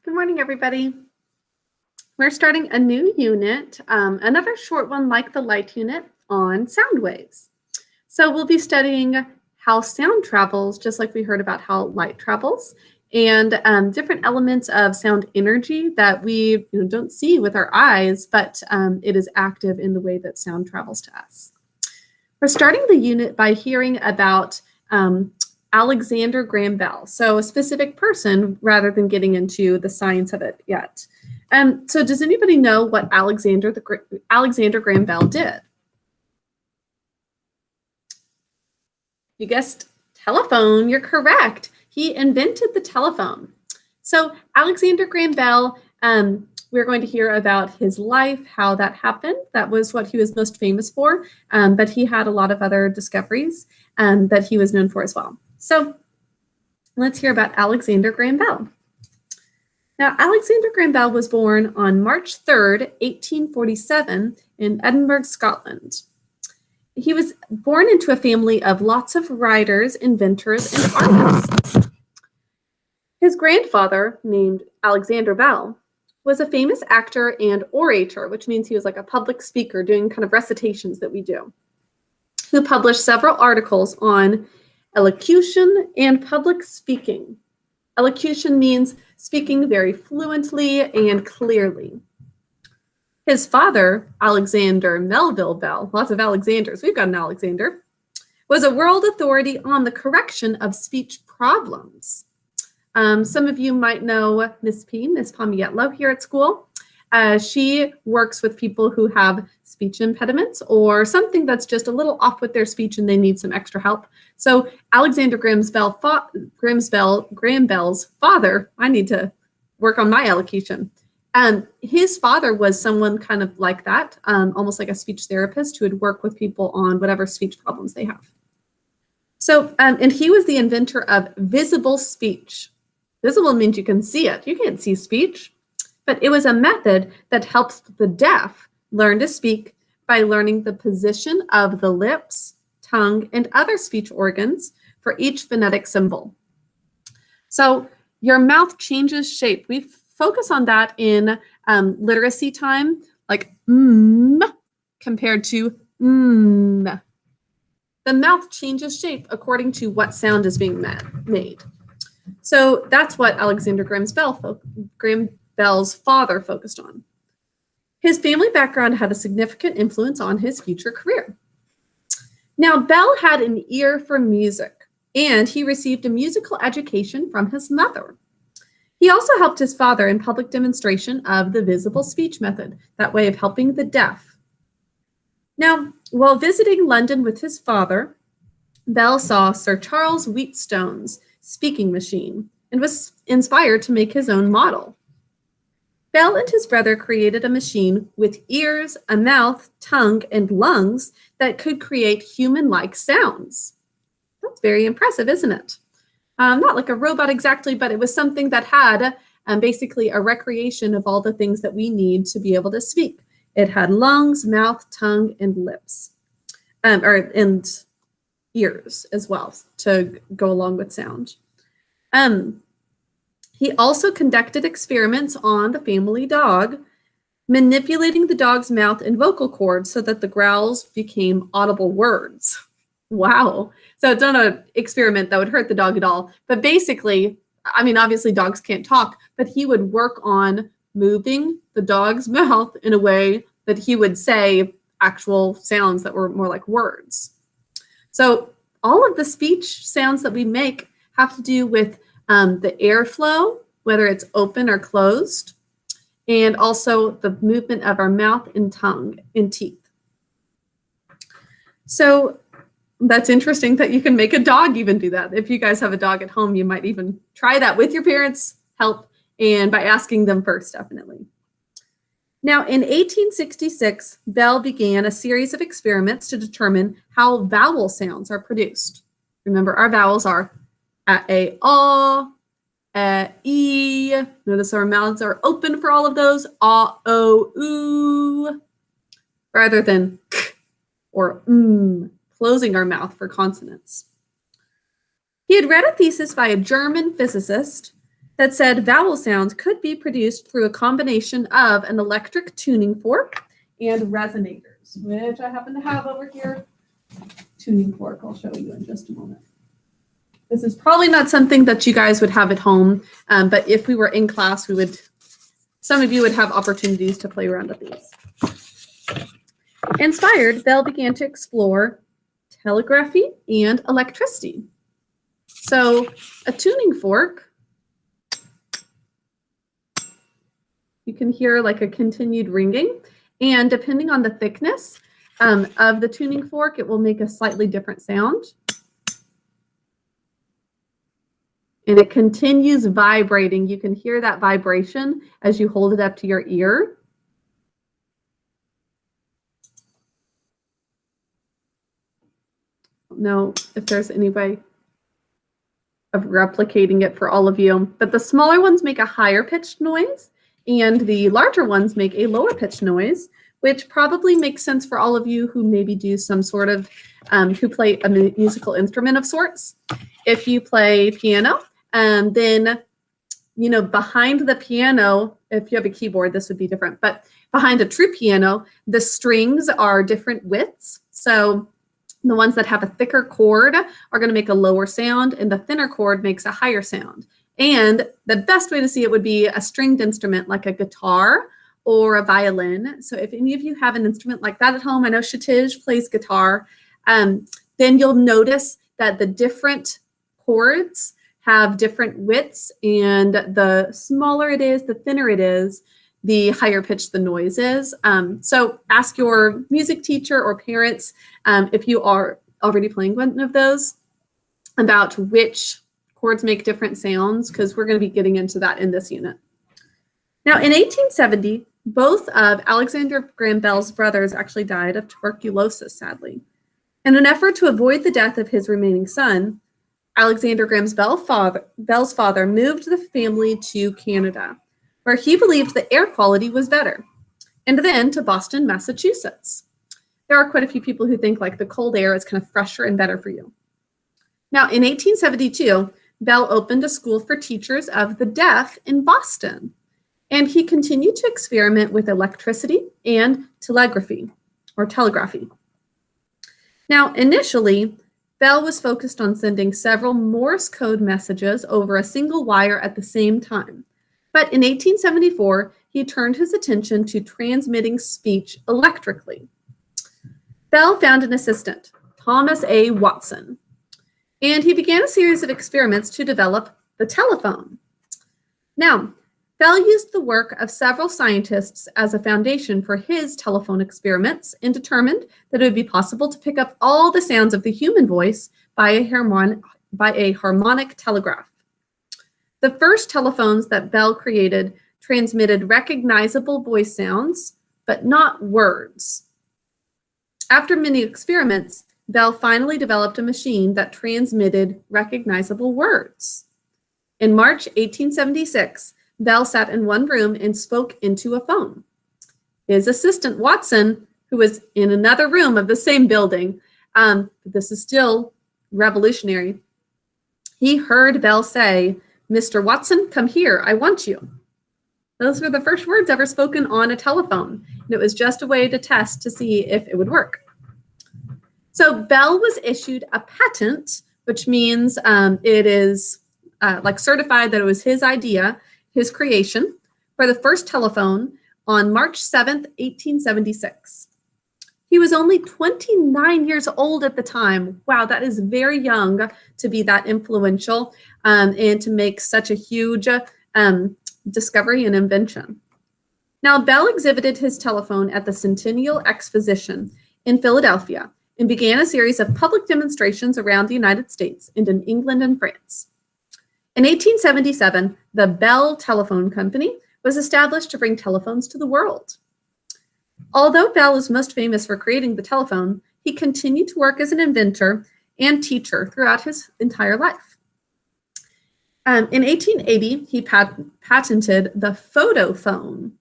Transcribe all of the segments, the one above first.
Good morning, everybody. We're starting a new unit, another short one like the light unit on sound waves. So we'll be studying how sound travels, just like we heard about how light travels, and different elements of sound energy that we don't see with our eyes, but it is active in the way that sound travels to us. We're starting the unit by hearing about Alexander Graham Bell, so a specific person rather than getting into the science of it yet. So does anybody know what Alexander Graham Bell did? You guessed telephone. You're correct. He invented the telephone. So Alexander Graham Bell, we're going to hear about his life, how that happened. That was what he was most famous for, but he had a lot of other discoveries that he was known for as well. So let's hear about Alexander Graham Bell. Now, Alexander Graham Bell was born on March 3rd, 1847 in Edinburgh, Scotland. He was born into a family of lots of writers, inventors, and artists. His grandfather, named Alexander Bell, was a famous actor and orator, which means he was like a public speaker doing kind of recitations that we do, who published several articles on elocution and public speaking. Elocution means speaking very fluently and clearly. His father, Alexander Melville Bell, lots of Alexanders, we've got an Alexander, was a world authority on the correction of speech problems. Some of you might know Miss Pomietlo here at school. She works with people who have speech impediments or something that's just a little off with their speech and they need some extra help. So Alexander Graham Bell's father, I need to work on my elocution. His father was someone kind of like that, almost like a speech therapist who would work with people on whatever speech problems they have. So, and he was the inventor of visible speech. Visible means you can see it. You can't see speech. But it was a method that helps the deaf learn to speak by learning the position of the lips, tongue, and other speech organs for each phonetic symbol. So your mouth changes shape. We focus on that in literacy time, like compared to The mouth changes shape according to what sound is being made. So that's what Alexander Graham Bell's father focused on. His family background had a significant influence on his future career. Now, Bell had an ear for music, and he received a musical education from his mother. He also helped his father in public demonstration of the visible speech method, that way of helping the deaf. Now, while visiting London with his father, Bell saw Sir Charles Wheatstone's speaking machine and was inspired to make his own model. Bell and his brother created a machine with ears, a mouth, tongue, and lungs that could create human-like sounds. That's very impressive, isn't it? Not like a robot exactly, but it was something that had basically a recreation of all the things that we need to be able to speak. It had lungs, mouth, tongue, and lips, and ears as well to go along with sound. He also conducted experiments on the family dog, manipulating the dog's mouth and vocal cords so that the growls became audible words. Wow. So it's not an experiment that would hurt the dog at all. But basically, I mean, obviously dogs can't talk, but he would work on moving the dog's mouth in a way that he would say actual sounds that were more like words. So all of the speech sounds that we make have to do with the airflow, whether it's open or closed, and also the movement of our mouth and tongue and teeth. So that's interesting that you can make a dog even do that. If you guys have a dog at home, you might even try that with your parents' help and by asking them first, definitely. Now, in 1866, Bell began a series of experiments to determine how vowel sounds are produced. Remember, our vowels are a, E. Notice our mouths are open for all of those. A, O, oo, rather than k or closing our mouth for consonants. He had read a thesis by a German physicist that said vowel sounds could be produced through a combination of an electric tuning fork and resonators, which I happen to have over here. Tuning fork, I'll show you in just a moment. This is probably not something that you guys would have at home, but if we were in class, some of you would have opportunities to play around with these. Inspired, Bell began to explore telegraphy and electricity. So a tuning fork, you can hear like a continued ringing, and depending on the thickness of the tuning fork, it will make a slightly different sound. And it continues vibrating. You can hear that vibration as you hold it up to your ear. I don't know if there's any way of replicating it for all of you, but the smaller ones make a higher pitched noise and the larger ones make a lower pitched noise, which probably makes sense for all of you who maybe do some sort of, who play a musical instrument of sorts. If you play piano, then, you know, behind the piano, if you have a keyboard, this would be different, but behind a true piano, the strings are different widths. So the ones that have a thicker cord are going to make a lower sound, and the thinner cord makes a higher sound. And the best way to see it would be a stringed instrument like a guitar or a violin. So if any of you have an instrument like that at home, I know Shatij plays guitar, then you'll notice that the different chords have different widths, and the smaller it is, the thinner it is, the higher pitched the noise is. So ask your music teacher or parents if you are already playing one of those about which chords make different sounds, because we're going to be getting into that in this unit. Now, in 1870, both of Alexander Graham Bell's brothers actually died of tuberculosis, sadly. In an effort to avoid the death of his remaining son, Alexander Graham Bell's father moved the family to Canada, where he believed the air quality was better, and then to Boston, Massachusetts. There are quite a few people who think like the cold air is kind of fresher and better for you. Now, in 1872, Bell opened a school for teachers of the deaf in Boston, and he continued to experiment with electricity and telegraphy. Now, initially, Bell was focused on sending several Morse code messages over a single wire at the same time. But in 1874, he turned his attention to transmitting speech electrically. Bell found an assistant, Thomas A. Watson, and he began a series of experiments to develop the telephone. Now, Bell used the work of several scientists as a foundation for his telephone experiments and determined that it would be possible to pick up all the sounds of the human voice by a harmonic telegraph. The first telephones that Bell created transmitted recognizable voice sounds, but not words. After many experiments, Bell finally developed a machine that transmitted recognizable words. In March 1876, Bell sat in one room and spoke into a phone. His assistant, Watson, who was in another room of the same building, this is still revolutionary, he heard Bell say, "Mr. Watson, come here, I want you." Those were the first words ever spoken on a telephone, and it was just a way to test to see if it would work. So Bell was issued a patent, which means it is like certified that it was his idea, his creation, for the first telephone on March 7th, 1876. He was only 29 years old at the time. Wow, that is very young to be that influential and to make such a huge discovery and invention. Now, Bell exhibited his telephone at the Centennial Exposition in Philadelphia and began a series of public demonstrations around the United States and in England and France. In 1877, the Bell Telephone Company was established to bring telephones to the world. Although Bell is most famous for creating the telephone, he continued to work as an inventor and teacher throughout his entire life. In 1880, he patented the photophone.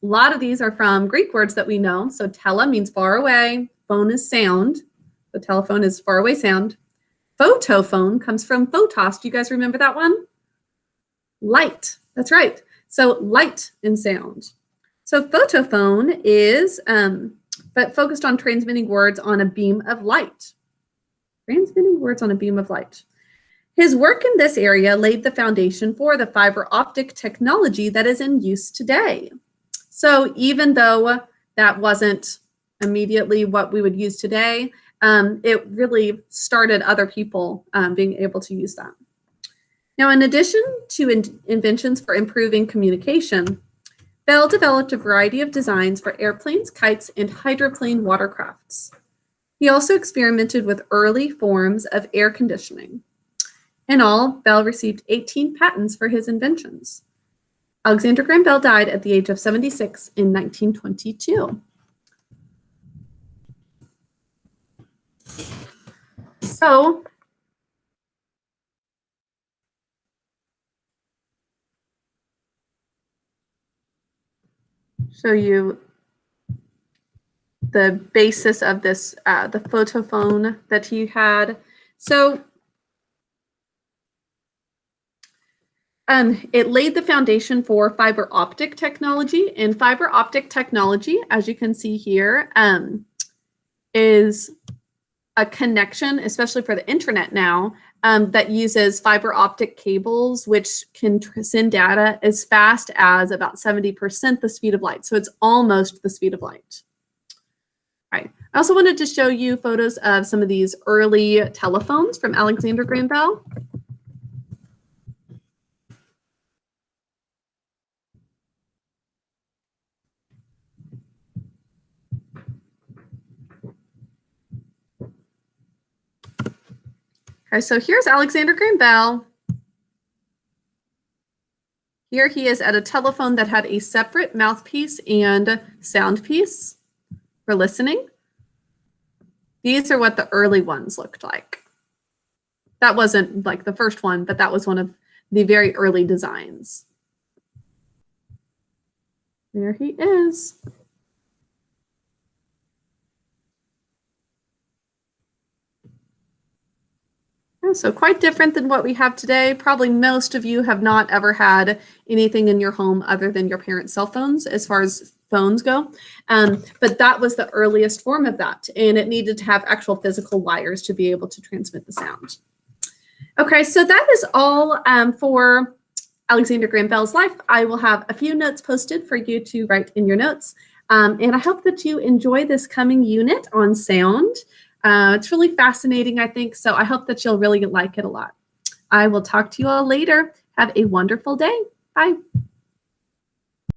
A lot of these are from Greek words that we know. So tele means far away, phone is sound. The telephone is far away sound. Photophone comes from photos. Do you guys remember that one? Light. That's right. So light and sound. So photophone is but focused on transmitting words on a beam of light. Transmitting words on a beam of light. His work in this area laid the foundation for the fiber optic technology that is in use today. So even though that wasn't immediately what we would use today, it really started other people being able to use that. Now, in addition to inventions for improving communication, Bell developed a variety of designs for airplanes, kites, and hydroplane watercrafts. He also experimented with early forms of air conditioning. In all, Bell received 18 patents for his inventions. Alexander Graham Bell died at the age of 76 in 1922. So, show you the basis of this, the photophone that he had. So, it laid the foundation for fiber optic technology, and fiber optic technology, as you can see here, is a connection, especially for the internet now, that uses fiber optic cables, which can send data as fast as about 70% the speed of light. So it's almost the speed of light. All right. I also wanted to show you photos of some of these early telephones from Alexander Graham Bell. Okay, so here's Alexander Graham Bell. Here he is at a telephone that had a separate mouthpiece and sound piece for listening. These are what the early ones looked like. That wasn't like the first one, but that was one of the very early designs. There he is. So quite different than what we have today. Probably most of you have not ever had anything in your home other than your parents' cell phones as far as phones go. But that was the earliest form of that. And it needed to have actual physical wires to be able to transmit the sound. Okay, so that is all for Alexander Graham Bell's life. I will have a few notes posted for you to write in your notes. And I hope that you enjoy this coming unit on sound. It's really fascinating, I think, so I hope that you'll really like it a lot. I will talk to you all later. Have a wonderful day. Bye.